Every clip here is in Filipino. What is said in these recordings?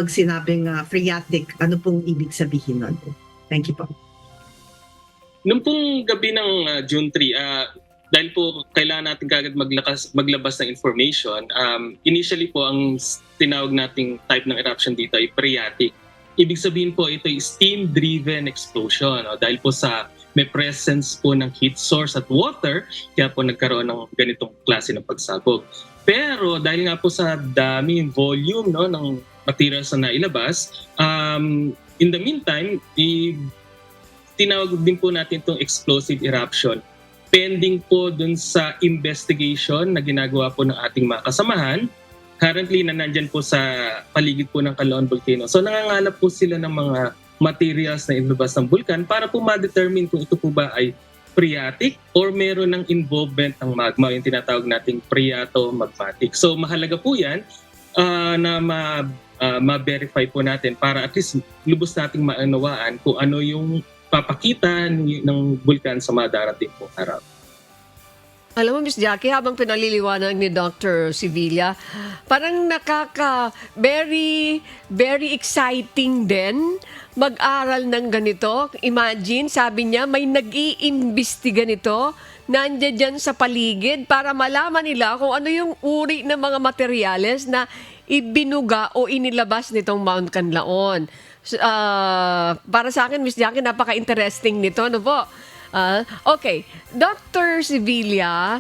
pag sinabing phreatic, ano pong ibig sabihin nun? Thank you po. Noong pong gabi ng June 3, dahil po kailangan natin kagad maglabas ng information, initially po ang tinawag nating type ng eruption dito ay phreatic. Ibig sabihin po ito ay steam-driven explosion. Dahil po sa may presence po ng heat source at water, kaya po nagkaroon ng ganitong klase ng pagsabog. Pero dahil nga po sa dami volume ng materials na nailabas, in the meantime, tinawag din po natin itong explosive eruption. Pending po dun sa investigation na ginagawa po ng ating mga kasamahan, currently na nandyan po sa paligid po ng Canlaon Volcano. So nangangalap po sila ng mga materials na inilabas ng bulkan para po ma-determine kung ito po ba ay phreatic or meron ng involvement ng magma, yung tinatawag nating phreato-magmatic. So mahalaga po yan na ma-verify po natin para at least lubos nating maunawaan kung ano yung papakita ng bulkan sa mga darating pong araw. Alam mo, Miss Jackie, habang pinaliliwanag ni Dr. Sevilla, parang very, very exciting din mag-aral ng ganito. Imagine, sabi niya, may nag-iimbestiga nito, nandiyan dyan sa paligid para malaman nila kung ano yung uri ng mga materyales na ibinuga o inilabas nitong Mount Canlaon. Para sa akin, Miss Jackie, napaka-interesting nito, no po? Okay, Dr. Sevilla,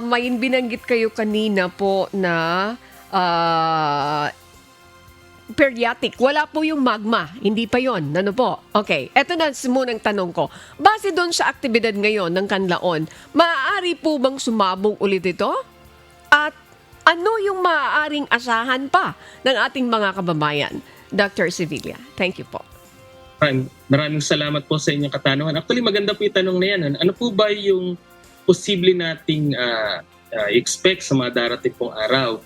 may binanggit kayo kanina po na phreatic. Wala po yung magma, hindi pa yon. Ano po? Okay, eto na munang tanong ko. Base doon sa aktibidad ngayon ng Canlaon, maaari po bang sumabog ulit ito? At ano yung maaaring asahan pa ng ating mga kababayan? Dr. Sevilla, thank you po. Maraming salamat po sa inyong katanungan. Actually, maganda po yung tanong na yan. Ano po ba yung posible nating expect sa mga darating pong araw?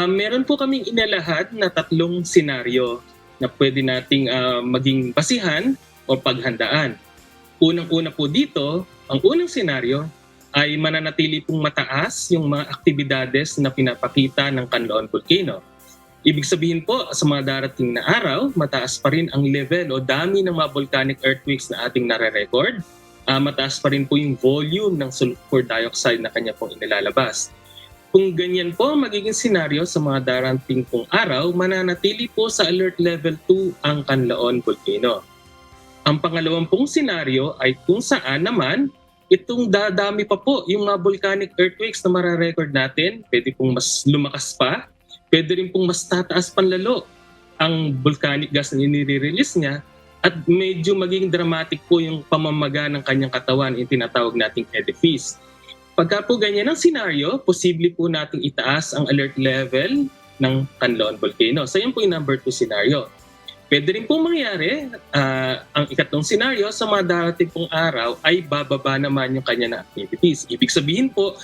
Meron po kaming inalahad na 3 senaryo na pwede nating maging basihan o paghandaan. Unang-una po dito, ang unang senaryo ay mananatili pong mataas yung mga aktibidades na pinapakita ng Canlaon Volcano. Ibig sabihin po, sa mga darating na araw, mataas pa rin ang level o dami ng mga volcanic earthquakes na ating nare-record. Mataas pa rin po yung volume ng sulfur dioxide na kanya pong inilalabas. Kung ganyan po magiging senaryo sa mga darating pong araw, mananatili po sa alert level 2 ang Canlaon Volcano. Ang pangalawang pong senaryo ay kung saan naman itong dadami pa po yung mga volcanic earthquakes na mara-record natin, pwede pong mas lumakas pa, pwede rin pong mas tataas panlalo ang volcanic gas na inire-release niya at medyo maging dramatic po yung pamamaga ng kanyang katawan, yung tinatawag nating edifice. Pagka po ganyan ang senaryo, posible po nating itaas ang alert level ng Canlaon Volcano. So yan po yung number 2 senaryo. Pwede rin pong mangyari, ang ikatlong senaryo sa mga darating pong araw ay bababa naman yung kanya na activities. Ibig sabihin po,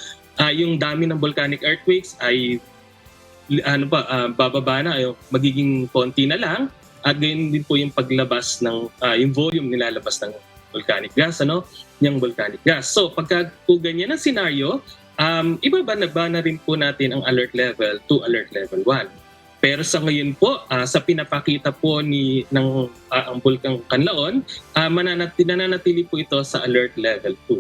yung dami ng volcanic earthquakes ay bababa na, magiging konti na lang at gayon din po yung paglabas ng yung volume nilalabas ng volcanic gas, yung volcanic gas. So pagka po ganyan ang senaryo, ibaba na rin po natin ang alert level to alert level 1. Pero sa ngayon po, sa pinapakita po ng ang Bulkang Canlaon, mananatili po ito sa alert level 2.